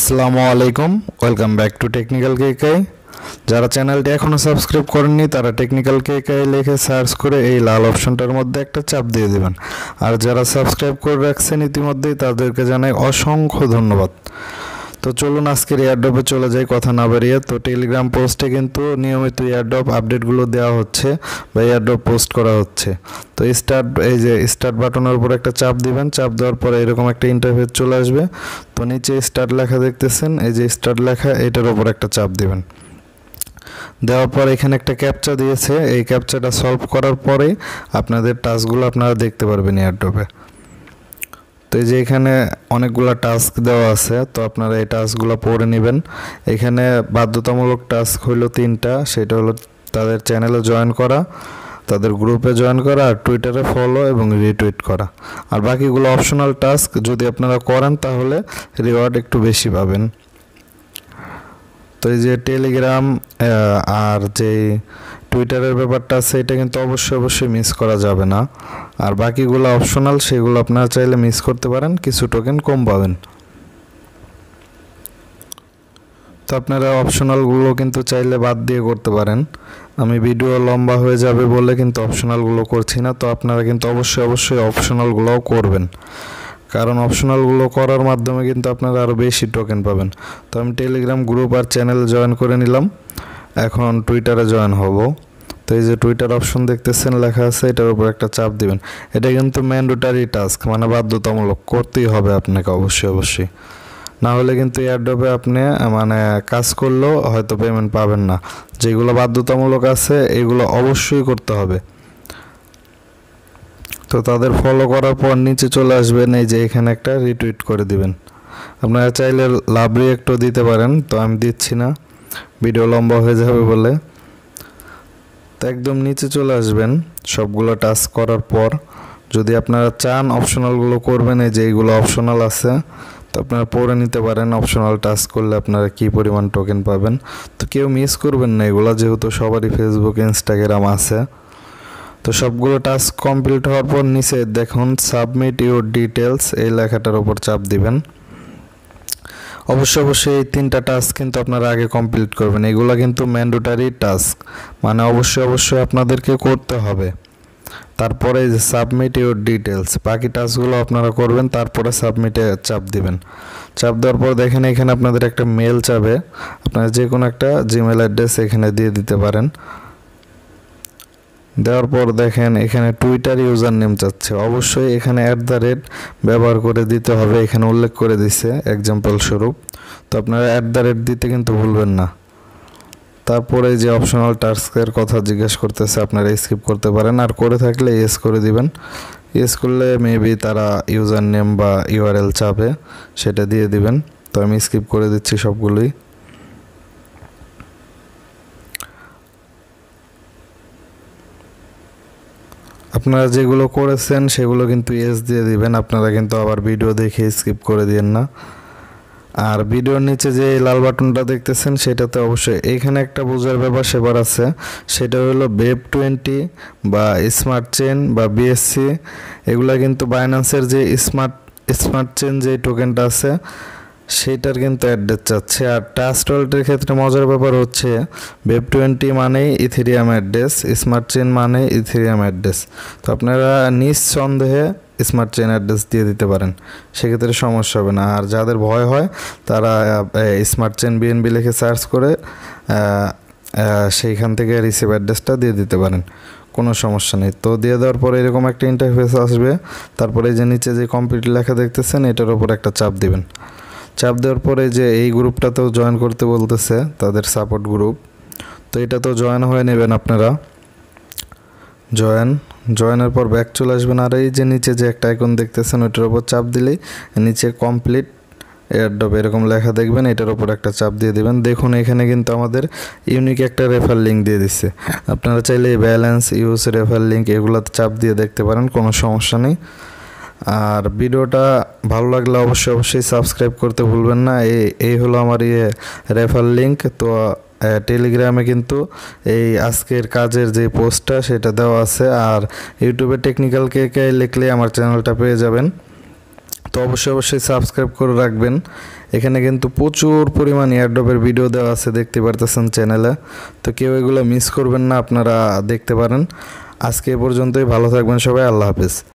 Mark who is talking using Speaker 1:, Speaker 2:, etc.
Speaker 1: আসসালামু আলাইকুম, welcome back to technical কেকাই। যারা চ্যানেলটি এখনও সাবস্ক্রাইব করেননি তারা টেকনিক্যাল কেকাই লিখে সার্চ করে এই লাল অপশনটার মধ্যে একটা চাপ দিয়ে দেবেন। আর যারা সাবস্ক্রাইব করে রাখছেন ইতিমধ্যেই তাদেরকে জানাই অসংখ্য ধন্যবাদ। তো চলুন আজকের এয়ারড্রপে চলে যাই কথা না বেরিয়ে। তো টেলিগ্রাম পোস্টে কিন্তু নিয়মিত এয়ারড্রপ আপডেটগুলো দেওয়া হচ্ছে বা এয়ারড্রপ পোস্ট করা হচ্ছে। তো স্টার্ট বাটনের উপর একটা চাপ দিবেন, চাপ দেওয়ার পরে এরকম একটা ইন্টারফেস চলে আসবে। তো নিচে স্টার্ট লেখা দেখতেছেন, এই যে স্টার্ট লেখা, এটার উপর একটা চাপ দিবেন। দেওয়ার পর এখানে একটা ক্যাপচা দিয়েছে, এই ক্যাপচাটা সলভ করার পরেই আপনাদের টাস্কগুলো আপনারা দেখতে পারবেন এয়ারড্রপে। তো এই যে এখানে অনেকগুলো টাস্ক দেওয়া আছে, তো আপনারা এই টাস্কগুলো পড়ে নেবেন। এখানে বাধ্যতামূলক টাস্ক হলো 3টা, সেটা হলো তাদের চ্যানেলে জয়েন করা, তাদের গ্রুপে জয়েন করা, আর টুইটারে ফলো এবং রিটুইট করা। আর বাকিগুলো অপশনাল টাস্ক, যদি আপনারা করেন তাহলে রিওয়ার্ড একটু বেশি পাবেন। তো এই যে টেলিগ্রাম আর যে টুইটারের ব্যাপারটা আছে, এটা কিন্তু অবশ্যই মিস করা যাবে না। আর বাকিগুলো অপশনাল, সেগুলো আপনারা চাইলে মিস করতে পারেন, কিছু টোকেন কম পাবেন। তো আপনারা অপশনালগুলো কিন্তু চাইলে বাদ দিয়ে করতে পারেন। আমি ভিডিও লম্বা হয়ে যাবে বলে কিন্তু অপশনালগুলো করছি না। তো আপনারা কিন্তু অবশ্যই অপশনালগুলোও করবেন, কারণ অপশনালগুলো করার মাধ্যমে কিন্তু আপনারা আরও বেশি টোকেন পাবেন। তো আমি টেলিগ্রাম গ্রুপ আর চ্যানেল জয়েন করে নিলাম, এখন টুইটারে জয়েন হব। তো এই যে টুইটার অপশন দেখতেছেন লেখা আছে, এটার উপর একটা চাপ দিবেন। এটা কিন্তু ম্যান্ডেটরি টাস্ক, মানে বাধ্যতামূলক, করতেই হবে আপনাকে অবশ্যই। না হলে কিন্তু এয়ারড্রপে আপনি মানে কাজ করলেও হয়তো পেমেন্ট পাবেন না। যেগুলো বাধ্যতামূলক আছে এগুলো অবশ্যই করতে হবে। তো তাদের ফলো করার পর নিচে চলে আসবেন, এই যে এখানে একটা রিটুইট করে দিবেন। আপনারা চাইলে লাভ রিঅ্যাক্টও দিতে পারেন, তো আমি দিচ্ছি না, ভিডিও লম্বা হয়ে যাবে বলে। তো একদম নিচে চলে আসবেন সবগুলো টাস্ক করার পর। যদি আপনারা চান অপশনালগুলো করবেন, এই যে এইগুলো অপশনাল আছে, তো আপনারা পড়ে নিতে পারেন অপশনাল টাস্ক করলে আপনারা কী পরিমাণ টোকেন পাবেন। তো কেউ মিস করবেন না এগুলো, যেহেতু সবারই ফেসবুক ইনস্টাগ্রাম আছে। তো সবগুলো টাস্ক কমপ্লিট হওয়ার পর নিচে দেখুন সাবমিট ইউর ডিটেলস, এই লেখাটার উপর চাপ দিবেন। অবশ্যই এই 3টা টাস্ক কিন্তু আপনারা আগে কমপ্লিট করবেন। এগুলো কিন্তু ম্যান্ডেটরি টাস্ক, মানে অবশ্যই আপনাদেরকে করতে হবে। তারপরে যে সাবমিট ইউর ডিটেলস, বাকি টাস্কগুলো আপনারা করবেন, তারপরে সাবমিটে চাপ দিবেন। চাপ দেওয়ার পর দেখেন এখানে আপনাদের একটা মেল চাবে, আপনারা যে কোনো একটা জিমেল অ্যাড্রেস এখানে দিয়ে দিতে পারেন। দেওয়ার পর দেখেন এখানে টুইটার ইউজার নেম চাচ্ছে, অবশ্যই এখানে @ ব্যবহার করে দিতে হবে, এখানে উল্লেখ করে দিছে এক্সাম্পল স্বরূপ। তো আপনারা @ দিতে কিন্তু ভুলবেন না। তারপরে যে অপশনাল টাস্কের কথা জিজ্ঞেস করতেছে, আপনারা স্কিপ করতে পারেন, আর করে থাকলে ইয়েস করে দিবেন। ইয়েস করলে মেবি তারা ইউজার নেম বা URL চাবে, সেটা দিয়ে দিবেন। তো আমি স্কিপ করে দিচ্ছি সবগুলোই। আপনারা যেগুলো করেছেন সেগুলো কিন্তু ইয়েস দিয়ে দিবেন, আপনারা কিন্তু আবার ভিডিও দেখে স্কিপ করে দিয়েন না। আর ভিডিওর নিচে যে লাল বাটনটা দেখতেছেন সেটাতে অবশ্যই এখানে একটা বোঝার ব্যাপার সেবার আছে, সেটা হলো ওয়েব 20 বা স্মার্ট চেন বা BSC, এগুলা কিন্তু বাইন্যান্সের যে স্মার্ট চেন যে টোকেনটা আছে সেইটার কিন্তু অ্যাড্রেস চাচ্ছে। আর ট্রাস্ট ওয়ালেটের ক্ষেত্রে মজার ব্যাপার হচ্ছে ওয়েব 20 মানেই ইথেরিয়াম অ্যাড্রেস, স্মার্ট চেন মানে ইথেরিয়াম অ্যাড্রেস। তো আপনারা নিঃসন্দেহে স্মার্ট চেন অ্যাড্রেস দিয়ে দিতে পারেন, সেক্ষেত্রে সমস্যা হবে না। আর যাদের ভয় হয় তারা স্মার্ট চেন BNB লিখে সার্চ করে সেইখান থেকে রিসিভ অ্যাড্রেসটা দিয়ে দিতে পারেন, কোনো সমস্যা নেই। তো দিয়ে দেওয়ার পরে এরকম একটা ইন্টারফেস আসবে। তারপরে যে নিচে যে কমপ্লিট লেখা দেখতেছেন এটার উপর একটা চাপ দিবেন। চাপ দেওয়ার পরে যে এই গ্রুপটাতেও জয়েন করতে বলতেছে, তাদের সাপোর্ট গ্রুপ, তো এটাতেও জয়েন হয়ে নেবেন আপনারা। জয়েনের পর ব্যাক চলে আসবেন। আর এই যে নিচে যে একটা আইকন দেখতেছেন ওইটার উপর চাপ দিলেই নিচে কমপ্লিট এয়ারড্রপ এরকম লেখা দেখবেন, এটার উপর একটা চাপ দিয়ে দিবেন। দেখুন এখানে কিন্তু আমাদের ইউনিক একটা রেফার লিঙ্ক দিয়ে দিচ্ছে, আপনারা চাইলে এই ব্যালেন্স ইউজ রেফার লিঙ্ক এগুলোতে চাপ দিয়ে দেখতে পারেন, কোনো সমস্যা নেই। আর ভিডিওটা ভালো লাগলে অবশ্যই সাবস্ক্রাইব করতে ভুলবেন না। এই হলো আমার রেফার লিঙ্ক। তো টেলিগ্রামে কিন্তু এই আজকের কাজের যে পোস্টটা সেটা দেওয়া আছে, আর ইউটিউবে টেকনিক্যাল কেকে লিখলে আমার চ্যানেলটা পেয়ে যাবেন। তো তো অবশ্যই সাবস্ক্রাইব করে রাখবেন। এখানে কিন্তু প্রচুর পরিমাণ এয়ারড্রপের ভিডিও দেওয়া আছে, দেখতে পারতেছেন চ্যানেলে। তো কেউ এগুলো মিস করবেন না, আপনারা দেখতে পারেন। আজকে এ পর্যন্তই, ভালো থাকবেন সবাই, আল্লাহ হাফেজ।